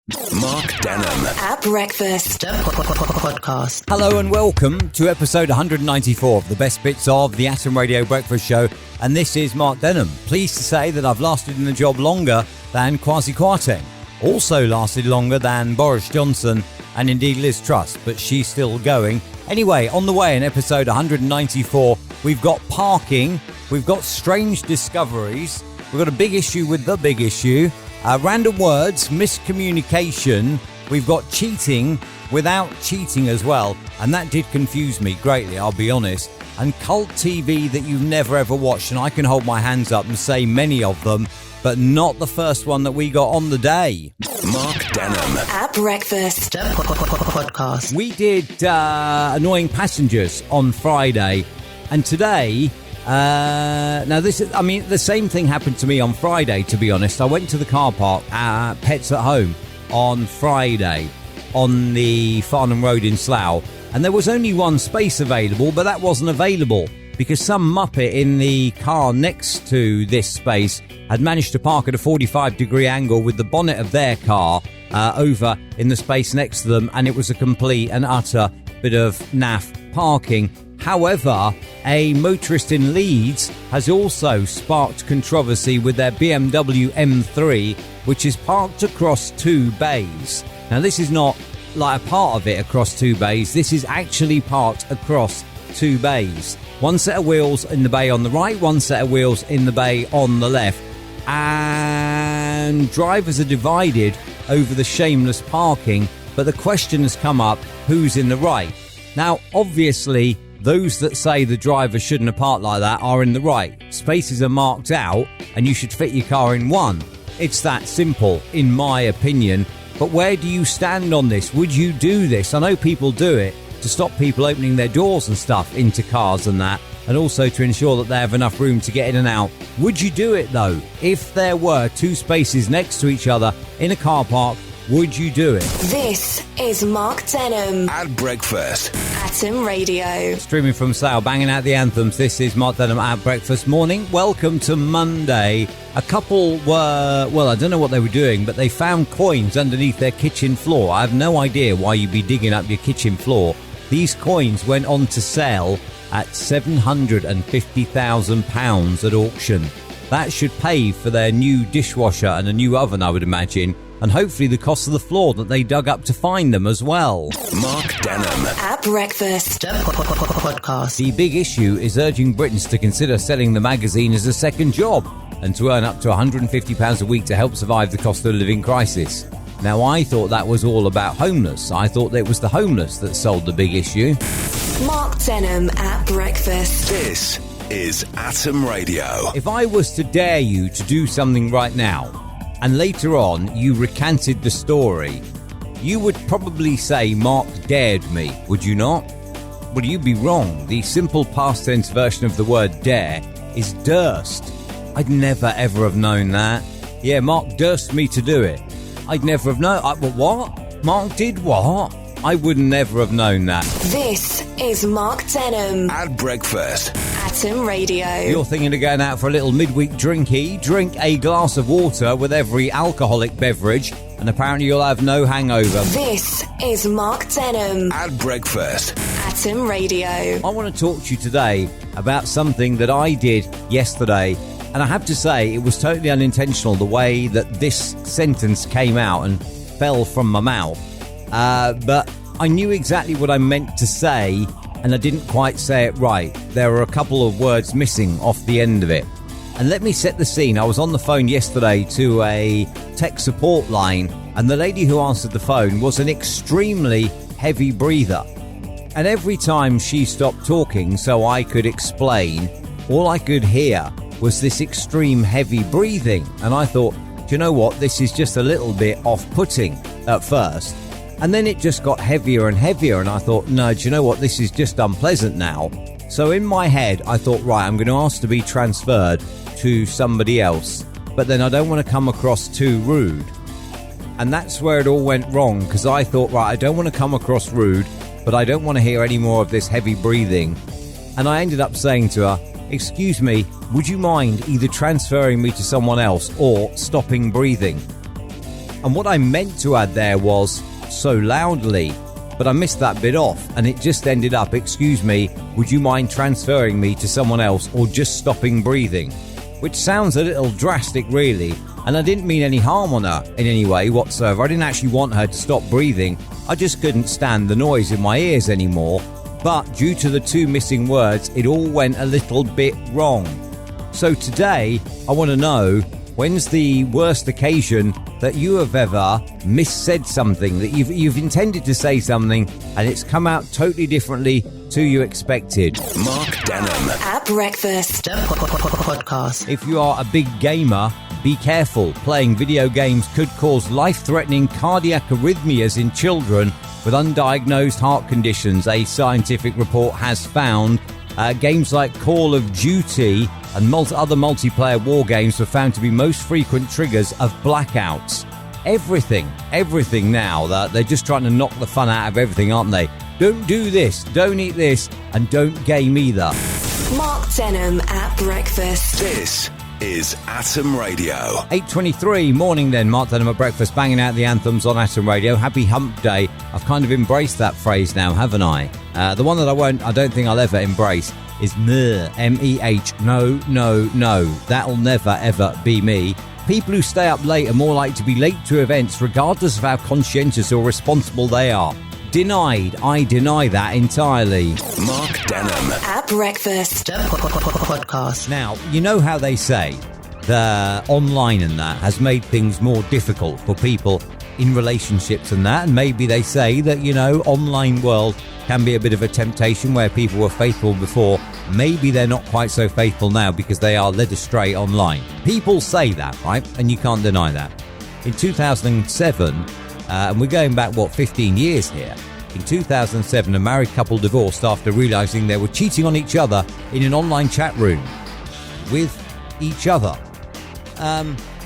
Mark Denholm at Breakfast Podcast. Hello and welcome to episode 194 of the best bits of the Atom Radio Breakfast Show. And this is Mark Denholm. Pleased to say that I've lasted in the job longer than Kwasi Kwarteng. Also lasted longer than Boris Johnson and indeed Liz Truss, but she's still going. Anyway, on the way in episode 194, we've got parking, we've got strange discoveries, we've got a big issue with the big issue, random words, miscommunication, we've got cheating without cheating as well, and that did confuse me greatly, I'll be honest, and cult TV that you've never ever watched, and I can hold my hands up and say many of them, but not the first one that we got on the day. Mark Denholm at Breakfast Podcast. We did Annoying Passengers on Friday, and today, now this is, the same thing happened to me on Friday, to be honest. I went to the car park at Pets at Home on Friday on the Farnham Road in Slough, and there was only one space available, but that wasn't available because some muppet in the car next to this space had managed to park at a 45-degree angle with the bonnet of their car over in the space next to them, and it was a complete and utter bit of naff parking. However, a motorist in Leeds has also sparked controversy with their BMW M3, which is parked across two bays. Now, this is not like a part of it across two bays. This is actually parked across two bays. One set of wheels in the bay on the right, one set of wheels in the bay on the left. And drivers are divided over the shameless parking, but the question has come up, who's in the right? Now, obviously, those that say the driver shouldn't have parked like that are in the right. Spaces are marked out and you should fit your car in one. It's that simple, in my opinion. But where do you stand on this? Would you do this? I know people do it to stop people opening their doors and stuff into cars and that, and also to ensure that they have enough room to get in and out. Would you do it though? If there were two spaces next to each other in a car park, would you do it? This is Mark Denholm at Breakfast. Atom Radio. Streaming from Slough, banging out the anthems. This is Mark Denholm at Breakfast Morning. Welcome to Monday. A couple were, well, I don't know what they were doing, but they found coins underneath their kitchen floor. I have no idea why you'd be digging up your kitchen floor. These coins went on to sell at £750,000 at auction. That should pay for their new dishwasher and a new oven, I would imagine, and hopefully the cost of the floor that they dug up to find them as well. Mark Denholm at Breakfast Podcast. The big issue is urging Britons to consider selling the magazine as a second job and to earn up to £150 a week to help survive the cost of living crisis. Now, I thought that was all about homeless. I thought it was the homeless that sold the big issue. Mark Denholm at Breakfast. This is Atom Radio. If I was to dare you to do something right now, and later on you recanted the story, you would probably say Mark dared me, would you not? Well, you'd be wrong. The simple past tense version of the word dare is durst. I'd never ever have known that. Yeah, Mark dursed me to do it. I'd never have known. What? Mark did what? I would never have known that. This is Mark Denholm at Breakfast. Atom Radio. You're thinking of going out for a little midweek drinky? Drink a glass of water with every alcoholic beverage, and apparently you'll have no hangover. This is Mark Denholm at Breakfast. Atom Radio. I want to talk to you today about something that I did yesterday, and I have to say it was totally unintentional the way that this sentence came out and fell from my mouth. But I knew exactly what I meant to say, and I didn't quite say it right. There were a couple of words missing off the end of it. And let me set the scene. I was on the phone yesterday to a tech support line, and the lady who answered the phone was an extremely heavy breather. And every time she stopped talking so I could explain, all I could hear was this extreme heavy breathing. And I thought, do you know what? This is just a little bit off-putting at first. And then it just got heavier and heavier, and I thought, no, do you know what? This is just unpleasant now. So in my head, I thought, right, I'm going to ask to be transferred to somebody else. But then I don't want to come across too rude. And that's where it all went wrong, because I thought, right, I don't want to come across rude, but I don't want to hear any more of this heavy breathing. And I ended up saying to her, excuse me, would you mind either transferring me to someone else or stopping breathing? And what I meant to add there was so loudly, but I missed that bit off, and it just ended up, excuse me, would you mind transferring me to someone else or just stopping breathing? Which sounds a little drastic, really, and I didn't mean any harm on her in any way whatsoever. I didn't actually want her to stop breathing. I just couldn't stand the noise in my ears anymore. But due to the two missing words, it all went a little bit wrong. So today, I want to know, when's the worst occasion that you have ever missaid something, that you've intended to say something and it's come out totally differently to you expected? Mark Denholm. At breakfast. Podcast. If you are a big gamer, be careful. Playing video games could cause life-threatening cardiac arrhythmias in children with undiagnosed heart conditions, a scientific report has found. Games like Call of Duty and other multiplayer war games were found to be most frequent triggers of blackouts. Everything now, that they're just trying to knock the fun out of everything, aren't they? Don't do this, don't eat this, and don't game either. Mark Denholm at breakfast. This is Atom Radio. 8:23 morning then, Mark Denholm at breakfast, banging out the anthems on Atom Radio. Happy Hump Day. I've kind of embraced that phrase now, haven't I? The one that I don't think I'll ever embrace is meh, M-E-H, no. That'll never, ever be me. People who stay up late are more likely to be late to events regardless of how conscientious or responsible they are. Denied. I deny that entirely. Mark Denholm. At breakfast. Podcast. Now, you know how they say the online and that has made things more difficult for people in relationships and that, and maybe they say that, you know, online world can be a bit of a temptation where people were faithful before. Maybe they're not quite so faithful now because they are led astray online. People say that, right? And you can't deny that. In 2007, and we're going back, 15 years here. In 2007, a married couple divorced after realising they were cheating on each other in an online chat room with each other.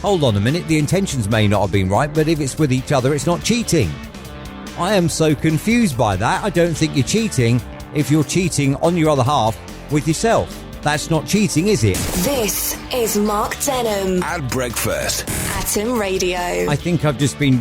Hold on a minute, the intentions may not have been right, but if it's with each other, it's not cheating. I am so confused by that. I don't think you're cheating if you're cheating on your other half with yourself. That's not cheating, is it? This is Mark Denholm. At breakfast. Atom Radio. I think I've just been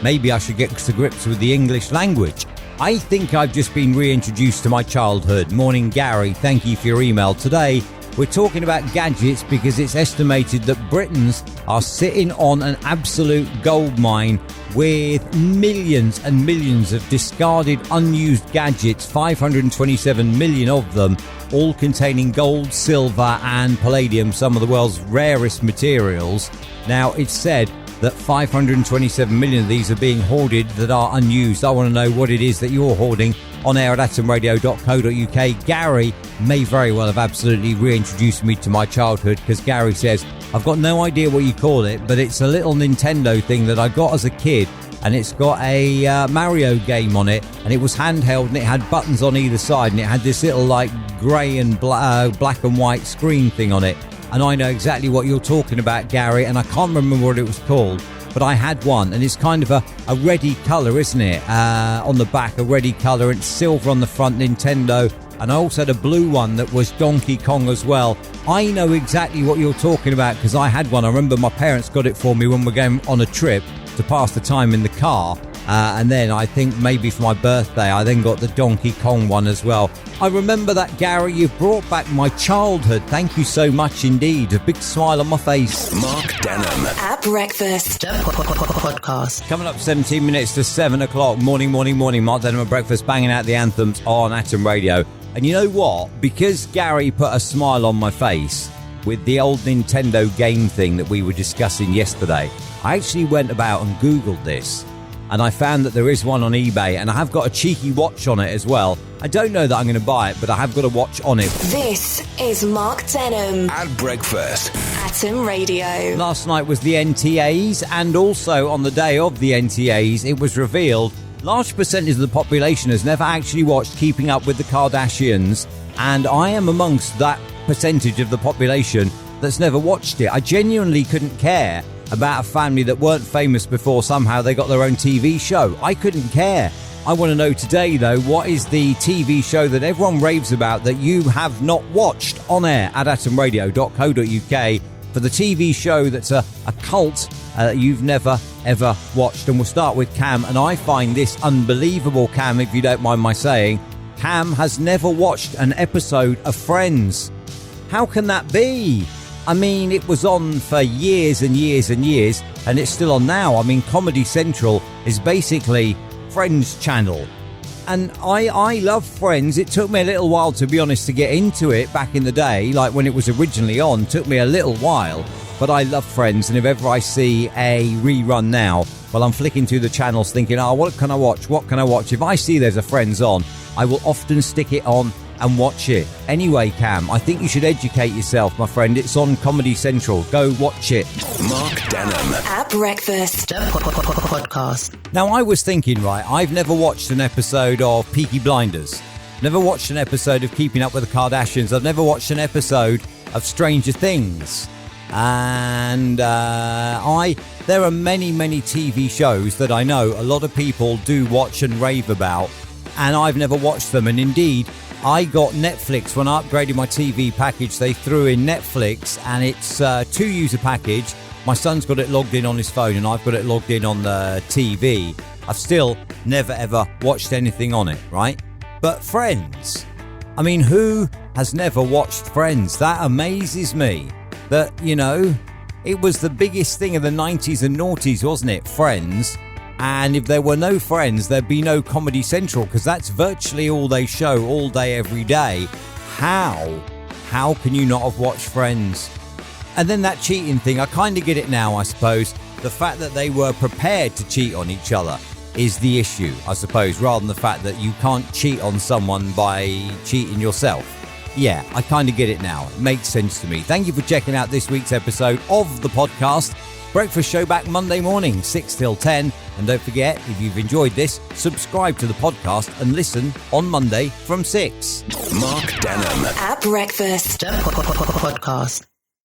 Maybe I should get to grips with the English language. I think I've just been reintroduced to my childhood. Morning, Gary. Thank you for your email today. We're talking about gadgets because it's estimated that Britons are sitting on an absolute goldmine with millions and millions of discarded, unused gadgets, 527 million of them, all containing gold, silver and palladium, some of the world's rarest materials. Now, it's said that 527 million of these are being hoarded that are unused. I want to know what it is that you're hoarding. On air at atomradio.co.uk. Gary may very well have absolutely reintroduced me to my childhood, because Gary says, I've got no idea what you call it, but it's a little Nintendo thing that I got as a kid, and it's got a Mario game on it, and it was handheld, and it had buttons on either side, and it had this little like grey and black and white screen thing on it. And I know exactly what you're talking about, Gary, and I can't remember what it was called, but I had one, and it's kind of a reddy colour, isn't it? On the back, a reddy colour, and silver on the front, Nintendo. And I also had a blue one that was Donkey Kong as well. I know exactly what you're talking about because I had one. I remember my parents got it for me when we were going on a trip to pass the time in the car. And then I think maybe for my birthday, I then got the Donkey Kong one as well. I remember that, Gary. You've brought back my childhood. Thank you so much indeed. A big smile on my face. Mark Denholm. At breakfast. Podcast. Coming up 17 minutes to 7 o'clock. Morning. Mark Denholm at breakfast, banging out the anthems on Atom Radio. And you know what? Because Gary put a smile on my face with the old Nintendo game thing that we were discussing yesterday, I actually went about and Googled this. And I found that there is one on eBay, and I have got a cheeky watch on it as well. I don't know that I'm going to buy it, but I have got a watch on it. This is Mark Denholm. At breakfast. Atom Radio. Last night was the NTAs, and also on the day of the NTAs, it was revealed large percentage of the population has never actually watched Keeping Up with the Kardashians, and I am amongst that percentage of the population that's never watched it. I genuinely couldn't care about a family that weren't famous before somehow they got their own TV show. I couldn't care. I want to know today, though, what is the TV show that everyone raves about that you have not watched? On air at atomradio.co.uk. for the TV show that's a cult you've never, ever watched. And we'll start with Cam. And I find this unbelievable, Cam, if you don't mind my saying. Cam has never watched an episode of Friends. How can that be? I mean, it was on for years and years and years, and it's still on now. I mean, Comedy Central is basically Friends channel. And I love Friends. It took me a little while, to be honest, to get into it back in the day, like when it was originally on. It took me a little while, but I love Friends. And if ever I see a rerun now, well, I'm flicking through the channels thinking, what can I watch? What can I watch? If I see there's a Friends on, I will often stick it on and watch it. Anyway, Cam, I think you should educate yourself, my friend. It's on Comedy Central. Go watch it. Mark Denham. At breakfast. Podcast. Now, I was thinking, right, I've never watched an episode of Peaky Blinders. Never watched an episode of Keeping Up with the Kardashians. I've never watched an episode of Stranger Things. And there are many, many TV shows that I know a lot of people do watch and rave about. And I've never watched them. And indeed, I got Netflix when I upgraded my TV package. They threw in Netflix, and it's a 2-user package. My son's got it logged in on his phone, and I've got it logged in on the TV. I've still never ever watched anything on it, right? But Friends, I mean, who has never watched Friends? That amazes me. That, you know, it was the biggest thing of the 90s and noughties, wasn't it? Friends. And if there were no Friends, there'd be no Comedy Central, because that's virtually all they show all day, every day. How can you not have watched Friends? And then that cheating thing, I kind of get it now, I suppose. The fact that they were prepared to cheat on each other is the issue, I suppose, rather than the fact that you can't cheat on someone by cheating yourself. Yeah, I kind of get it now. It makes sense to me. Thank you for checking out this week's episode of the podcast. Breakfast show back Monday morning, 6 till 10. And don't forget, if you've enjoyed this, subscribe to the podcast and listen on Monday from 6. Mark Denham. At breakfast. Podcast.